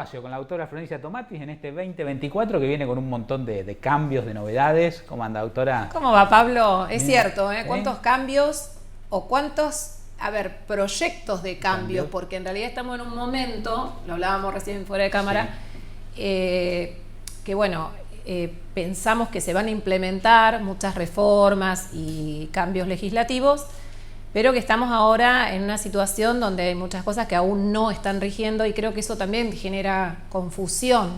espacio con la doctora Florencia Tomatis en este 2024 que viene con un montón de cambios, de novedades. ¿Cómo anda, doctora? ¿Cómo va, Pablo? Es Bien. cierto, ¿eh? ¿Cuántos cambios o cuántos, proyectos de cambios? Porque en realidad estamos en un momento, lo hablábamos recién fuera de cámara, que bueno, pensamos que se van a implementar muchas reformas y cambios legislativos, pero que estamos ahora en una situación donde hay muchas cosas que aún no están rigiendo y creo que eso también genera confusión,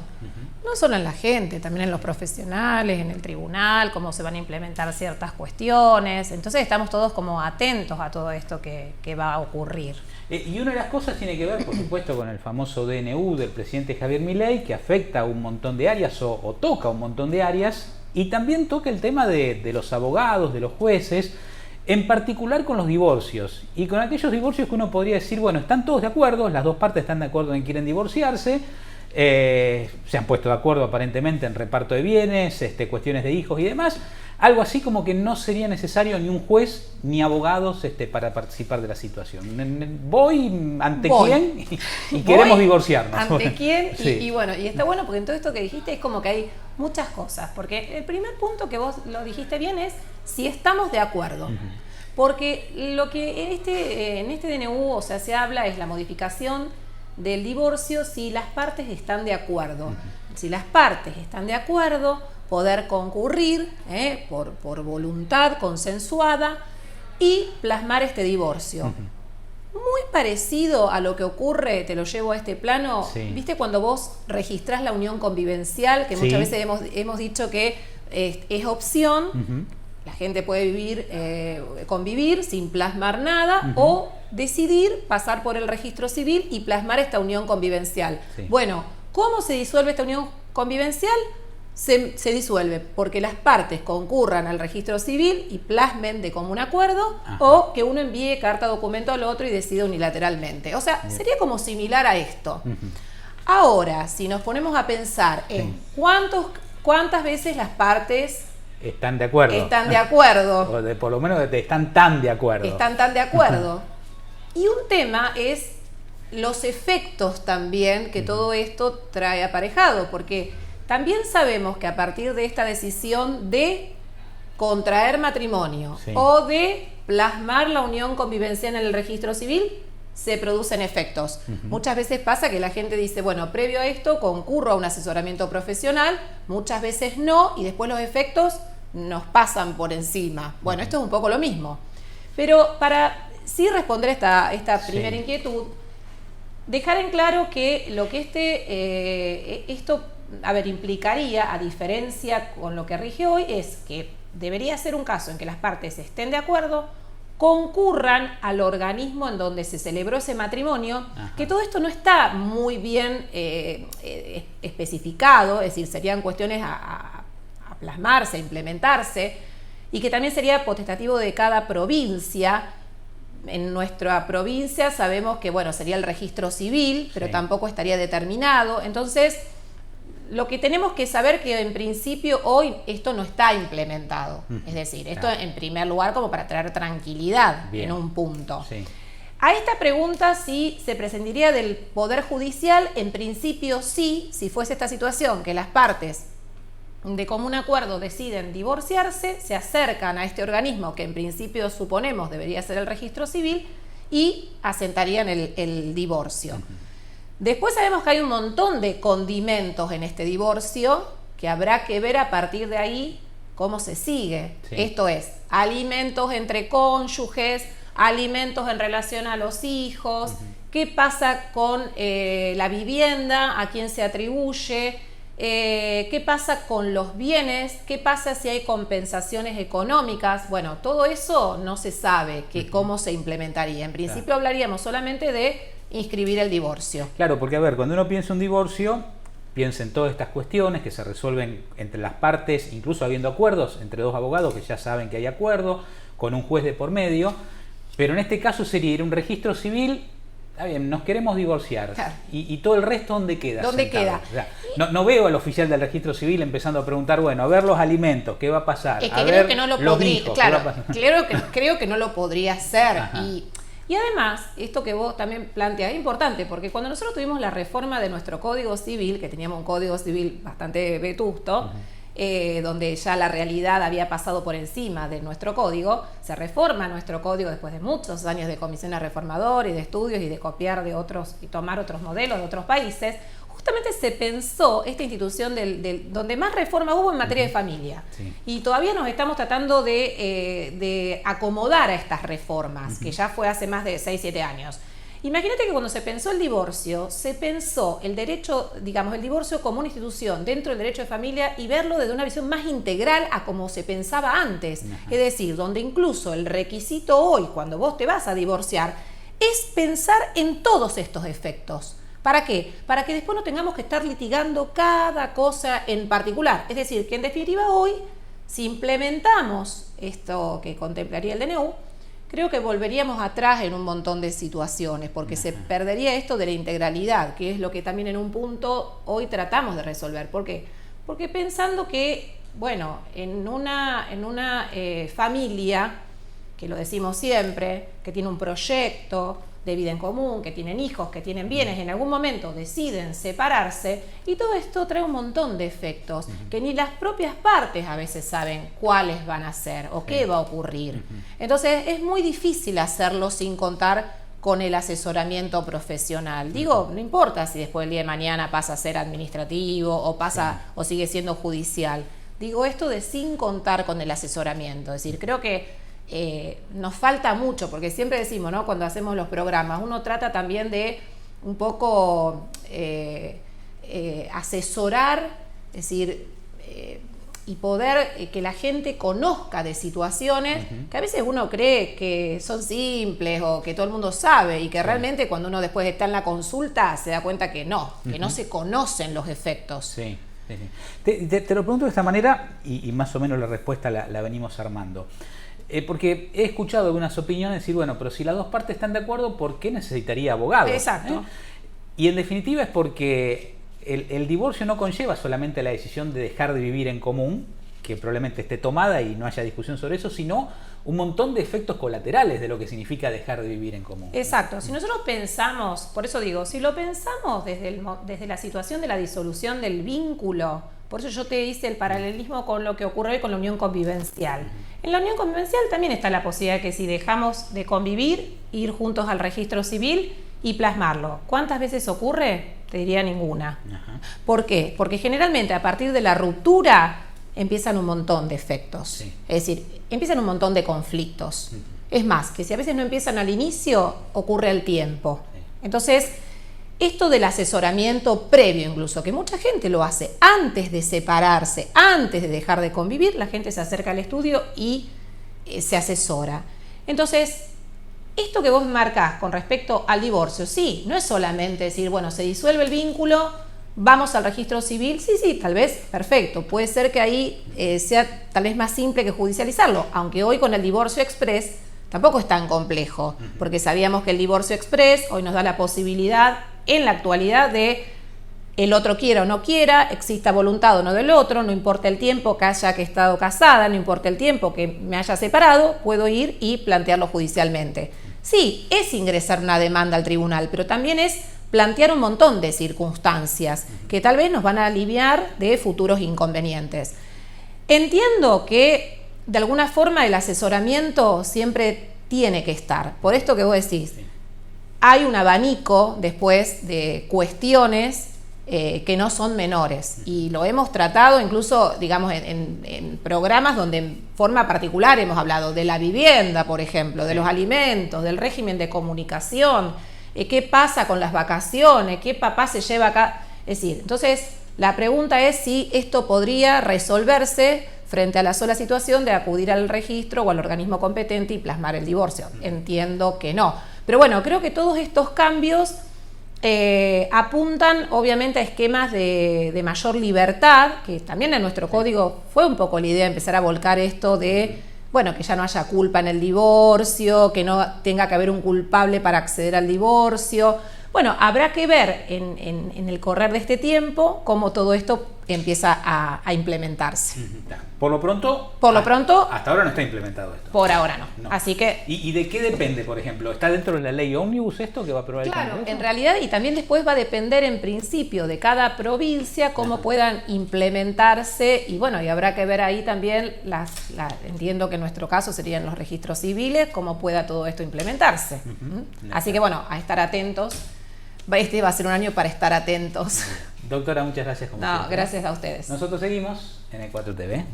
no solo en la gente, también en los profesionales, en el tribunal, cómo se van a implementar ciertas cuestiones. Entonces estamos todos como atentos a todo esto que va a ocurrir. Y una de las cosas tiene que ver, por supuesto, con el famoso DNU del presidente Javier Milei, que afecta a un montón de áreas o toca un montón de áreas, y también toca el tema de los abogados, de los jueces, en particular con los divorcios, y con aquellos divorcios que uno podría decir, bueno, están todos de acuerdo, las dos partes están de acuerdo en que quieren divorciarse, se han puesto de acuerdo aparentemente en reparto de bienes, cuestiones de hijos y demás, algo así como que no sería necesario ni un juez ni abogados para participar de la situación. Voy ante quién y queremos divorciarnos. ¿Ante quién? Sí. Y bueno, y está bueno porque en todo esto que dijiste es como que hay muchas cosas, porque el primer punto que vos lo dijiste bien es si estamos de acuerdo. Porque lo que en este DNU, o sea, se habla es la modificación del divorcio si las partes están de acuerdo. Si las partes están de acuerdo, poder concurrir por voluntad consensuada y plasmar este divorcio. Muy parecido a lo que ocurre, te lo llevo a este plano, ¿viste cuando vos registrás la unión convivencial? Que muchas veces hemos dicho que es opción, la gente puede convivir sin plasmar nada o decidir pasar por el registro civil y plasmar esta unión convivencial. Bueno, ¿cómo se disuelve esta unión convivencial? Se disuelve porque las partes concurran al registro civil y plasmen de común acuerdo o que uno envíe carta documento al otro y decida unilateralmente. O sea, sería como similar a esto. Ahora, si nos ponemos a pensar en cuántas veces las partes están de acuerdo. Están de acuerdo. O por lo menos están tan de acuerdo. Están tan de acuerdo. Y un tema es los efectos también que todo esto trae aparejado, porque también sabemos que a partir de esta decisión de contraer matrimonio o de plasmar la unión convivencial en el registro civil, se producen efectos. Muchas veces pasa que la gente dice, bueno, previo a esto concurro a un asesoramiento profesional, muchas veces no, y después los efectos nos pasan por encima. Bueno, esto es un poco lo mismo. Pero para sí responder esta primera inquietud, dejar en claro que lo que esto implicaría, a diferencia con lo que rige hoy, es que debería ser un caso en que las partes estén de acuerdo, concurran al organismo en donde se celebró ese matrimonio, que todo esto no está muy bien especificado, es decir, serían cuestiones a plasmarse, a implementarse, y que también sería potestativo de cada provincia. En nuestra provincia sabemos que, bueno, sería el registro civil, pero tampoco estaría determinado. Entonces, lo que tenemos que saber que en principio hoy esto no está implementado. Es decir, esto en primer lugar como para traer tranquilidad en un punto. A esta pregunta si se prescindiría del Poder Judicial, en principio sí, si fuese esta situación que las partes de común acuerdo deciden divorciarse, se acercan a este organismo que en principio suponemos debería ser el registro civil y asentarían el divorcio. Después sabemos que hay un montón de condimentos en este divorcio que habrá que ver a partir de ahí cómo se sigue. Esto es, alimentos entre cónyuges, alimentos en relación a los hijos, qué pasa con la vivienda, a quién se atribuye, qué pasa con los bienes, qué pasa si hay compensaciones económicas. Bueno, todo eso no se sabe cómo se implementaría. En principio hablaríamos solamente de inscribir el divorcio. Claro, porque a ver, cuando uno piensa un divorcio, piensa en todas estas cuestiones que se resuelven entre las partes, incluso habiendo acuerdos entre dos abogados que ya saben que hay acuerdo, con un juez de por medio, pero en este caso sería ir a un registro civil. Está bien, nos queremos divorciar. Claro. ¿Y todo el resto dónde queda? ¿Dónde queda? O sea, no veo al oficial del registro civil empezando a preguntar, bueno, a ver los alimentos, ¿qué va a pasar? Es que a creo ver que no lo los podría, hijos, claro, creo que no lo podría hacer. Y Y además, esto que vos también planteás es importante, porque cuando nosotros tuvimos la reforma de nuestro Código Civil, que teníamos un Código Civil bastante vetusto, donde ya la realidad había pasado por encima de nuestro código, se reforma nuestro código después de muchos años de comisiones reformadoras y de estudios y de copiar de otros y tomar otros modelos de otros países. Justamente se pensó esta institución donde más reforma hubo en materia de familia. Sí. Y todavía nos estamos tratando de acomodar a estas reformas, que ya fue hace más de 6, 7 años. Imagínate que cuando se pensó el divorcio, se pensó el derecho, digamos, el divorcio como una institución dentro del derecho de familia y verlo desde una visión más integral a como se pensaba antes. Es decir, donde incluso el requisito hoy, cuando vos te vas a divorciar, es pensar en todos estos efectos. ¿Para qué? Para que después no tengamos que estar litigando cada cosa en particular. Es decir, que en definitiva hoy, si implementamos esto que contemplaría el DNU, creo que volveríamos atrás en un montón de situaciones, porque se perdería esto de la integralidad, que es lo que también en un punto hoy tratamos de resolver. ¿Por qué? Porque pensando que, bueno, en una familia, que lo decimos siempre, que tiene un proyecto de vida en común, que tienen hijos, que tienen bienes, en algún momento deciden separarse, y todo esto trae un montón de efectos que ni las propias partes a veces saben cuáles van a ser o qué va a ocurrir. Entonces es muy difícil hacerlo sin contar con el asesoramiento profesional. Digo, no importa si después el día de mañana pasa a ser administrativo o o sigue siendo judicial. Digo esto de sin contar con el asesoramiento. Es decir, creo que nos falta mucho, porque siempre decimos, ¿no?, cuando hacemos los programas, uno trata también de un poco asesorar, es decir, y poder que la gente conozca de situaciones que a veces uno cree que son simples o que todo el mundo sabe, y que realmente cuando uno después está en la consulta se da cuenta que no se conocen los efectos. Sí. Te lo pregunto de esta manera y más o menos la respuesta la venimos armando. Porque he escuchado algunas opiniones decir, bueno, pero si las dos partes están de acuerdo, ¿por qué necesitaría abogados? Exacto. Y en definitiva es porque el divorcio no conlleva solamente la decisión de dejar de vivir en común, que probablemente esté tomada y no haya discusión sobre eso, sino un montón de efectos colaterales de lo que significa dejar de vivir en común. Exacto. Si nosotros pensamos, por eso digo, si lo pensamos desde la situación de la disolución del vínculo, por eso yo te hice el paralelismo con lo que ocurre hoy con la unión convivencial. En la unión convivencial también está la posibilidad de que si dejamos de convivir, ir juntos al registro civil y plasmarlo. ¿Cuántas veces ocurre? Te diría ninguna. ¿Por qué? Porque generalmente a partir de la ruptura empiezan un montón de efectos. Sí. Es decir, empiezan un montón de conflictos. Es más, que si a veces no empiezan al inicio, ocurre al tiempo. Entonces, esto del asesoramiento previo incluso, que mucha gente lo hace antes de separarse, antes de dejar de convivir, la gente se acerca al estudio y se asesora. Entonces, esto que vos marcás con respecto al divorcio, sí, no es solamente decir, bueno, se disuelve el vínculo, vamos al registro civil, sí, tal vez, perfecto, puede ser que ahí sea tal vez más simple que judicializarlo, aunque hoy con el divorcio express tampoco es tan complejo, porque sabíamos que el divorcio express hoy nos da la posibilidad en la actualidad de el otro quiera o no quiera, exista voluntad o no del otro, no importa el tiempo que haya que estado casada, no importa el tiempo que me haya separado, puedo ir y plantearlo judicialmente. Sí, es ingresar una demanda al tribunal, pero también es plantear un montón de circunstancias que tal vez nos van a aliviar de futuros inconvenientes. Entiendo que de alguna forma el asesoramiento siempre tiene que estar, por esto que vos decís. Hay un abanico después de cuestiones que no son menores, y lo hemos tratado incluso, digamos, en programas donde en forma particular hemos hablado de la vivienda, por ejemplo, de los alimentos, del régimen de comunicación, qué pasa con las vacaciones, qué papá se lleva acá. Es decir, entonces la pregunta es si esto podría resolverse frente a la sola situación de acudir al registro o al organismo competente y plasmar el divorcio. Entiendo que no. Pero bueno, creo que todos estos cambios apuntan obviamente a esquemas de mayor libertad, que también en nuestro código fue un poco la idea de empezar a volcar esto de, bueno, que ya no haya culpa en el divorcio, que no tenga que haber un culpable para acceder al divorcio. Bueno, habrá que ver en el correr de este tiempo cómo todo esto empieza a implementarse. Por lo pronto, hasta ahora no está implementado esto. Por ahora no. Así que... ¿Y de qué depende, por ejemplo? ¿Está dentro de la ley Ómnibus esto que va a aprobar el Congreso? Claro, en realidad, y también después va a depender en principio de cada provincia cómo puedan implementarse, y bueno, y habrá que ver ahí también, entiendo que en nuestro caso serían los registros civiles, cómo pueda todo esto implementarse. Así que bueno, a estar atentos. Este va a ser un año para estar atentos. Doctora, muchas gracias. Gracias a ustedes. Nosotros seguimos en E4 TV.